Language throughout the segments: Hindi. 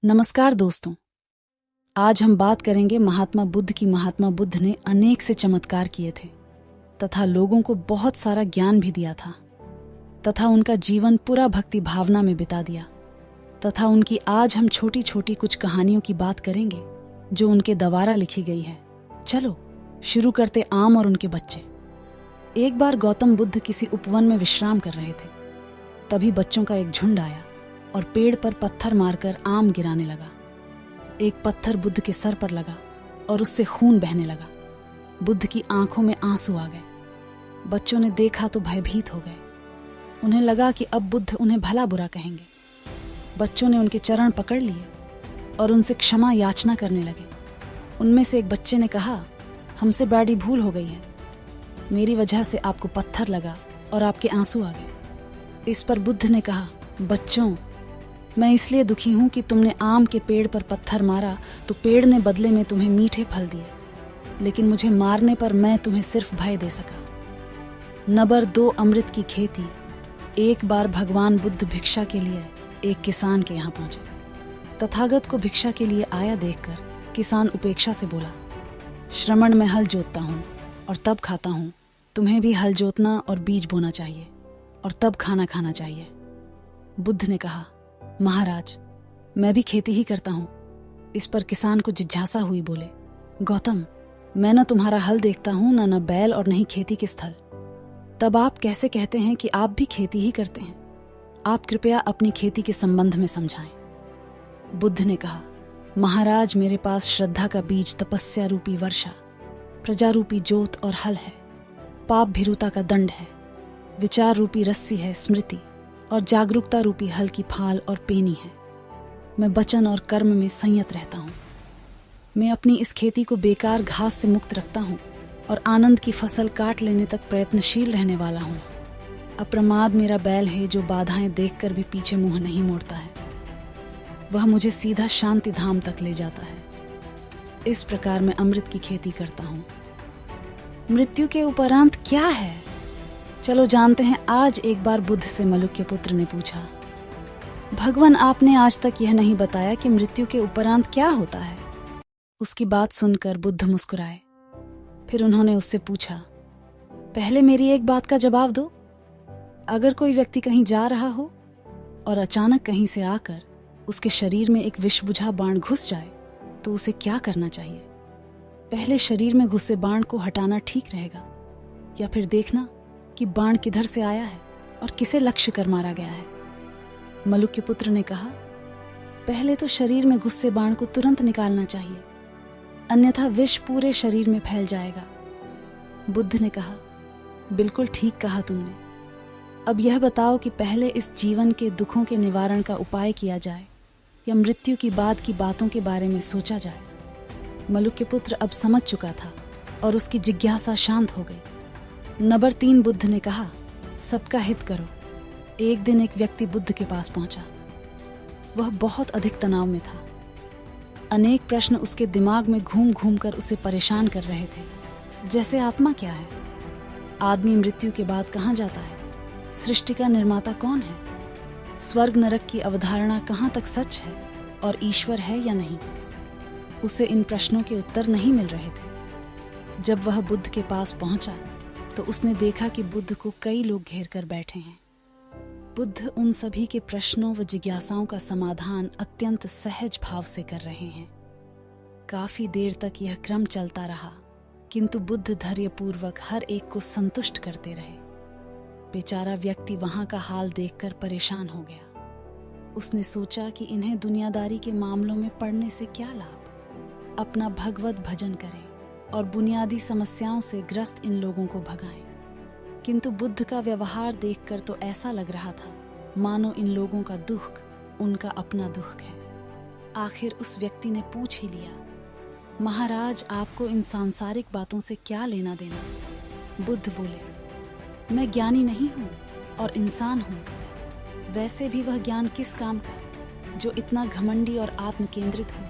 नमस्कार दोस्तों। आज हम बात करेंगे महात्मा बुद्ध की। महात्मा बुद्ध ने अनेक से चमत्कार किए थे तथा लोगों को बहुत सारा ज्ञान भी दिया था तथा उनका जीवन पूरा भक्ति भावना में बिता दिया तथा उनकी आज हम छोटी छोटी कुछ कहानियों की बात करेंगे जो उनके द्वारा लिखी गई है। चलो शुरू करते आम और उनके बच्चे। एक बार गौतम बुद्ध किसी उपवन में विश्राम कर रहे थे। तभी बच्चों का एक झुंड आया और पेड़ पर पत्थर मारकर आम गिराने लगा। एक पत्थर बुद्ध के सर पर लगा और उससे खून बहने लगा। बुद्ध की आंखों में आंसू आ गए। बच्चों ने देखा तो भयभीत हो गए। उन्हें लगा कि अब बुद्ध उन्हें भला बुरा कहेंगे। बच्चों ने उनके चरण पकड़ लिए और उनसे क्षमा याचना करने लगे। उनमें से एक बच्चे ने कहा, हमसे बड़ी भूल हो गई है। मेरी वजह से आपको पत्थर लगा और आपके आंसू आ गए। इस पर बुद्ध ने कहा, बच्चों, मैं इसलिए दुखी हूं कि तुमने आम के पेड़ पर पत्थर मारा तो पेड़ ने बदले में तुम्हें मीठे फल दिए, लेकिन मुझे मारने पर मैं तुम्हें सिर्फ भय दे सका। नंबर 2, अमृत की खेती। एक बार भगवान बुद्ध भिक्षा के लिए एक किसान के यहाँ पहुंचे। तथागत को भिक्षा के लिए आया देखकर किसान उपेक्षा से बोला, श्रमण में हल जोतता हूँ और तब खाता हूँ। तुम्हें भी हल जोतना और बीज बोना चाहिए और तब खाना खाना चाहिए। बुद्ध ने कहा, महाराज, मैं भी खेती ही करता हूं। इस पर किसान को जिज्ञासा हुई, बोले, गौतम, मैं न तुम्हारा हल देखता हूं, न बैल और नहीं खेती के स्थल। तब आप कैसे कहते हैं कि आप भी खेती ही करते हैं? आप कृपया अपनी खेती के संबंध में समझाएं। बुद्ध ने कहा, महाराज, मेरे पास श्रद्धा का बीज तपस्या रूपी वर्षा, प्रजा रूपी जोत और हल है, पाप भीरुता का दंड है, विचार रूपी रस्सी है स्मृति, और जागरूकता रूपी हल की फाल और पेनी है। मैं वचन और कर्म में संयत रहता हूँ। मैं अपनी इस खेती को बेकार घास से मुक्त रखता हूँ और आनंद की फसल काट लेने तक प्रयत्नशील रहने वाला हूँ। अप्रमाद मेरा बैल है जो बाधाएं देखकर भी पीछे मुंह नहीं मोड़ता है। वह मुझे सीधा शांति धाम तक ले जाता है। इस प्रकार मैं अमृत की खेती करता हूँ। मृत्यु के उपरांत क्या है? चलो जानते हैं। आज एक बार बुद्ध से मलुक्य पुत्र ने पूछा, भगवान, आपने आज तक यह नहीं बताया कि मृत्यु के उपरांत क्या होता है। उसकी बात सुनकर बुद्ध मुस्कुराए। फिर उन्होंने उससे पूछा, पहले मेरी एक बात का जवाब दो। अगर कोई व्यक्ति कहीं जा रहा हो और अचानक कहीं से आकर उसके शरीर में एक विषबुझा बाण घुस जाए तो उसे क्या करना चाहिए? पहले शरीर में घुसे बाण को हटाना ठीक रहेगा या फिर देखना कि बाण किधर से आया है और किसे लक्ष्य कर मारा गया है? मलुक्य पुत्र ने कहा, पहले तो शरीर में घुसे बाण को तुरंत निकालना चाहिए, अन्यथा विष पूरे शरीर में फैल जाएगा। बुद्ध ने कहा, बिल्कुल ठीक कहा तुमने। अब यह बताओ कि पहले इस जीवन के दुखों के निवारण का उपाय किया जाए या मृत्यु की बाद की बातों के बारे में सोचा जाए? मलुक्य पुत्र अब समझ चुका था और उसकी जिज्ञासा शांत हो गई। नंबर 3, बुद्ध ने कहा, सबका हित करो। एक दिन एक व्यक्ति बुद्ध के पास पहुंचा। वह बहुत अधिक तनाव में था। अनेक प्रश्न उसके दिमाग में घूम घूम कर उसे परेशान कर रहे थे। जैसे आत्मा क्या है? आदमी मृत्यु के बाद कहाँ जाता है? सृष्टि का निर्माता कौन है? स्वर्ग नरक की अवधारणा कहाँ तक सच है और ईश्वर है या नहीं? उसे इन प्रश्नों के उत्तर नहीं मिल रहे थे। जब वह बुद्ध के पास पहुंचा तो उसने देखा कि बुद्ध को कई लोग घेर कर बैठे हैं। बुद्ध उन सभी के प्रश्नों व जिज्ञासाओं का समाधान अत्यंत सहज भाव से कर रहे हैं। काफी देर तक यह क्रम चलता रहा, किंतु बुद्ध धैर्यपूर्वक हर एक को संतुष्ट करते रहे। बेचारा व्यक्ति वहां का हाल देखकर परेशान हो गया। उसने सोचा कि इन्हें दुनियादारी के मामलों में पड़ने से क्या लाभ। अपना भगवत भजन करें और बुनियादी समस्याओं से ग्रस्त इन लोगों को भगाएं। किंतु बुद्ध का व्यवहार देखकर तो ऐसा लग रहा था मानो इन लोगों का दुख उनका अपना दुख है। आखिर उस व्यक्ति ने पूछ ही लिया, महाराज, आपको इन सांसारिक बातों से क्या लेना देना? बुद्ध बोले, मैं ज्ञानी नहीं हूं और इंसान हूं। वैसे भी वह ज्ञान किस काम का जो इतना घमंडी और आत्म केंद्रित हो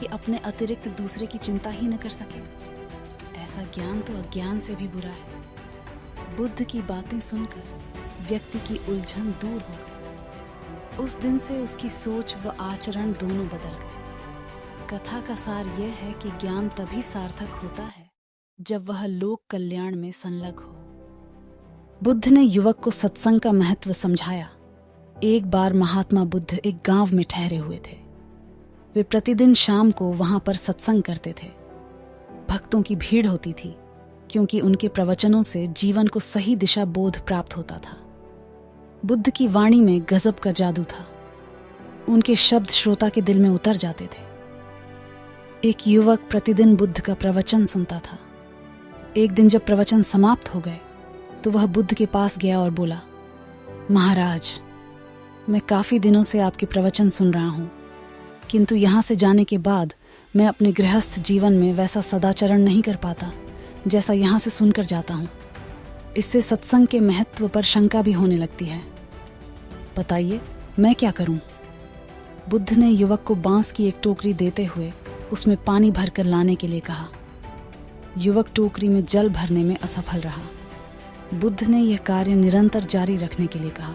कि अपने अतिरिक्त दूसरे की चिंता ही न कर सके। ऐसा ज्ञान तो अज्ञान से भी बुरा है। बुद्ध की बातें सुनकर व्यक्ति की उलझन दूर हो गई। उस दिन से उसकी सोच व आचरण दोनों बदल गए। कथा का सार यह है कि ज्ञान तभी सार्थक होता है जब वह लोक कल्याण में संलग्न हो। बुद्ध ने युवक को सत्संग का महत्व समझाया। एक बार महात्मा बुद्ध एक गांव में ठहरे हुए थे। वे प्रतिदिन शाम को वहां पर सत्संग करते थे। भक्तों की भीड़ होती थी क्योंकि उनके प्रवचनों से जीवन को सही दिशा बोध प्राप्त होता था। बुद्ध की वाणी में गजब का जादू था। उनके शब्द श्रोता के दिल में उतर जाते थे। एक युवक प्रतिदिन बुद्ध का प्रवचन सुनता था। एक दिन जब प्रवचन समाप्त हो गए तो वह बुद्ध के पास गया और बोला, महाराज, मैं काफी दिनों से आपके प्रवचन सुन रहा हूं, किंतु यहां से जाने के बाद मैं अपने गृहस्थ जीवन में वैसा सदाचरण नहीं कर पाता जैसा यहां से सुनकर जाता हूं। इससे सत्संग के महत्व पर शंका भी होने लगती है। बताइए, मैं क्या करूं? बुद्ध ने युवक को बांस की एक टोकरी देते हुए उसमें पानी भरकर लाने के लिए कहा। युवक टोकरी में जल भरने में असफल रहा। बुद्ध ने यह कार्य निरंतर जारी रखने के लिए कहा।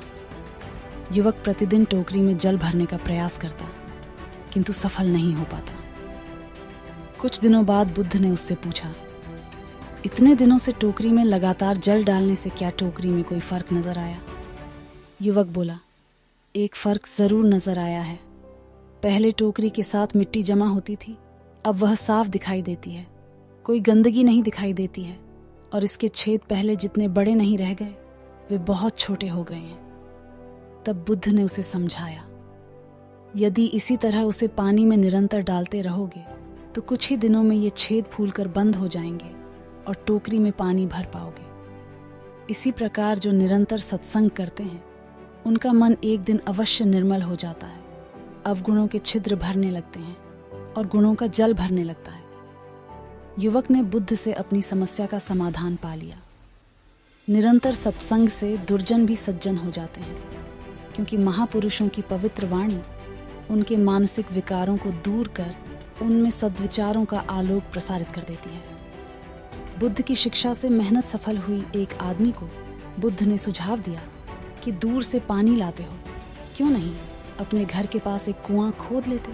युवक प्रतिदिन टोकरी में जल भरने का प्रयास करता, किंतु सफल नहीं हो पाता। कुछ दिनों बाद बुद्ध ने उससे पूछा, इतने दिनों से टोकरी में लगातार जल डालने से क्या टोकरी में कोई फर्क नजर आया? युवक बोला, एक फर्क जरूर नजर आया है। पहले टोकरी के साथ मिट्टी जमा होती थी, अब वह साफ दिखाई देती है। कोई गंदगी नहीं दिखाई देती है और इसके छेद पहले जितने बड़े नहीं रह गए, वे बहुत छोटे हो गए हैं। तब बुद्ध ने उसे समझाया, यदि इसी तरह उसे पानी में निरंतर डालते रहोगे तो कुछ ही दिनों में ये छेद फूलकर बंद हो जाएंगे और टोकरी में पानी भर पाओगे। इसी प्रकार जो निरंतर सत्संग करते हैं उनका मन एक दिन अवश्य निर्मल हो जाता है। अवगुणों के छिद्र भरने लगते हैं और गुणों का जल भरने लगता है। युवक ने बुद्ध से अपनी समस्या का समाधान पा लिया। निरंतर सत्संग से दुर्जन भी सज्जन हो जाते हैं, क्योंकि महापुरुषों की पवित्र वाणी उनके मानसिक विकारों को दूर कर उनमें सद्विचारों का आलोक प्रसारित कर देती है। बुद्ध की शिक्षा से मेहनत सफल हुई एक आदमी को बुद्ध ने सुझाव दिया कि दूर से पानी लाते हो, क्यों नहीं अपने घर के पास एक कुआं खोद लेते?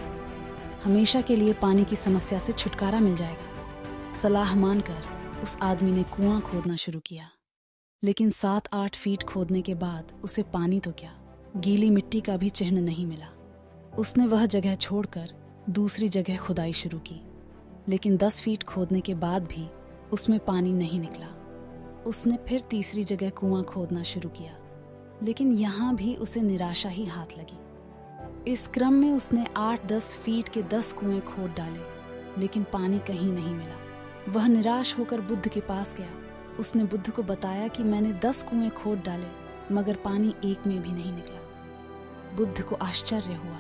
हमेशा के लिए पानी की समस्या से छुटकारा मिल जाएगा। सलाह मानकर उस आदमी ने कुआं खोदना शुरू किया, लेकिन 7-8 फीट खोदने के बाद उसे पानी तो क्या, गीली मिट्टी का भी चिन्ह नहीं मिला। उसने वह जगह छोड़कर दूसरी जगह खुदाई शुरू की, लेकिन 10 फीट खोदने के बाद भी उसमें पानी नहीं निकला। उसने फिर तीसरी जगह कुआं खोदना शुरू किया, लेकिन यहां भी उसे निराशा ही हाथ लगी। इस क्रम में उसने 8-10 फीट के 10 कुएं खोद डाले, लेकिन पानी कहीं नहीं मिला। वह निराश होकर बुद्ध के पास गया। उसने बुद्ध को बताया कि मैंने 10 कुएं खोद डाले, मगर पानी एक में भी नहीं निकला। बुद्ध को आश्चर्य हुआ।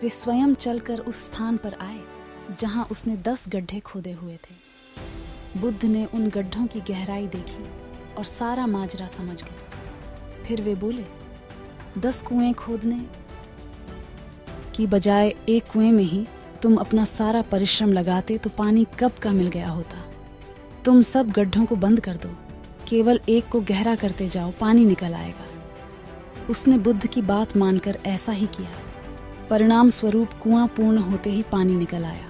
वे स्वयं चलकर उस स्थान पर आए जहां उसने 10 गड्ढे खोदे हुए थे। बुद्ध ने उन गड्ढों की गहराई देखी और सारा माजरा समझ गए। फिर वे बोले, 10 कुएं खोदने की बजाय एक कुएं में ही तुम अपना सारा परिश्रम लगाते तो पानी कब का मिल गया होता। तुम सब गड्ढों को बंद कर दो, केवल एक को गहरा करते जाओ, पानी निकल आएगा। उसने बुद्ध की बात मानकर ऐसा ही किया। परिणाम स्वरूप कुआं पूर्ण होते ही पानी निकल आया।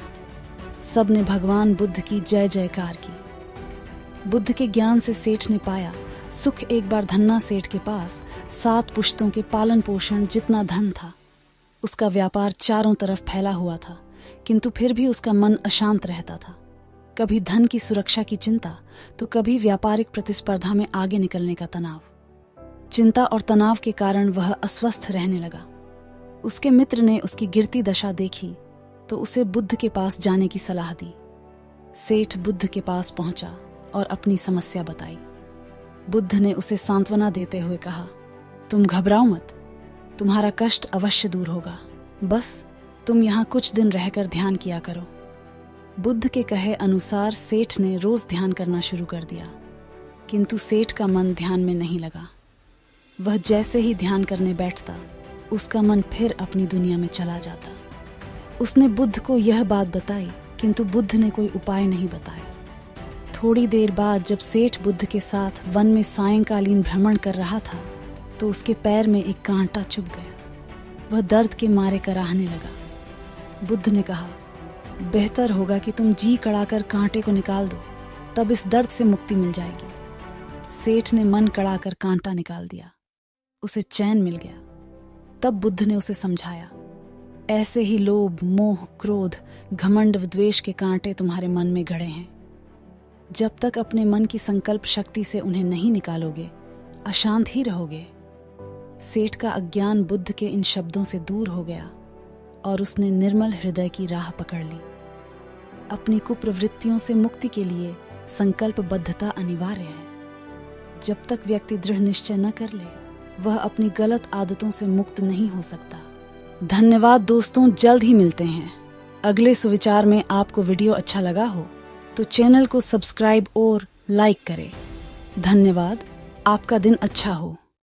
सब ने भगवान बुद्ध की जय जयकार की। बुद्ध के ज्ञान से सेठ ने पाया, सुख एक बार धन्ना सेठ के पास 7 पुश्तों के पालन पोषण जितना धन था। उसका व्यापार चारों तरफ फैला हुआ था, किंतु फिर भी उसका मन अशांत रहता था। कभी धन की सुरक्षा की चिंता, तो कभी व्यापारिक प्रतिस्पर्धा में आगे निकलने का तनाव। चिंता और तनाव के कारण वह अस्वस्थ रहने लगा। उसके मित्र ने उसकी गिरती दशा देखी तो उसे बुद्ध के पास जाने की सलाह दी। सेठ बुद्ध के पास पहुंचा और अपनी समस्या बताई। बुद्ध ने उसे सांत्वना देते हुए कहा, तुम घबराओ मत, तुम्हारा कष्ट अवश्य दूर होगा। बस तुम यहाँ कुछ दिन रहकर ध्यान किया करो। बुद्ध के कहे अनुसार सेठ ने रोज ध्यान करना शुरू कर दिया, किंतु सेठ का मन ध्यान में नहीं लगा। वह जैसे ही ध्यान करने बैठता, उसका मन फिर अपनी दुनिया में चला जाता। उसने बुद्ध को यह बात बताई, किंतु बुद्ध ने कोई उपाय नहीं बताया। थोड़ी देर बाद जब सेठ बुद्ध के साथ वन में सायंकालीन भ्रमण कर रहा था, तो उसके पैर में एक कांटा चुभ गया। वह दर्द के मारे कराहने लगा। बुद्ध ने कहा, बेहतर होगा कि तुम जी कड़ाकर कांटे को निकाल दो, तब इस दर्द से मुक्ति मिल जाएगी। सेठ ने मन कड़ाकर कांटा निकाल दिया। उसे चैन मिल गया। तब बुद्ध ने उसे समझाया, ऐसे ही लोभ, मोह, क्रोध, घमंड व द्वेष के कांटे तुम्हारे मन में गड़े हैं। जब तक अपने मन की संकल्प शक्ति से उन्हें नहीं निकालोगे, अशांत ही रहोगे। सेठ का अज्ञान बुद्ध के इन शब्दों से दूर हो गया और उसने निर्मल हृदय की राह पकड़ ली। अपनी कुप्रवृत्तियों से मुक्ति के लिए संकल्पबद्धता अनिवार्य है। जब तक व्यक्ति दृढ़ निश्चय न कर ले, वह अपनी गलत आदतों से मुक्त नहीं हो सकता। धन्यवाद दोस्तों, जल्द ही मिलते हैं अगले सुविचार में। आपको वीडियो अच्छा लगा हो तो चैनल को सब्सक्राइब और लाइक करें। धन्यवाद। आपका दिन अच्छा हो।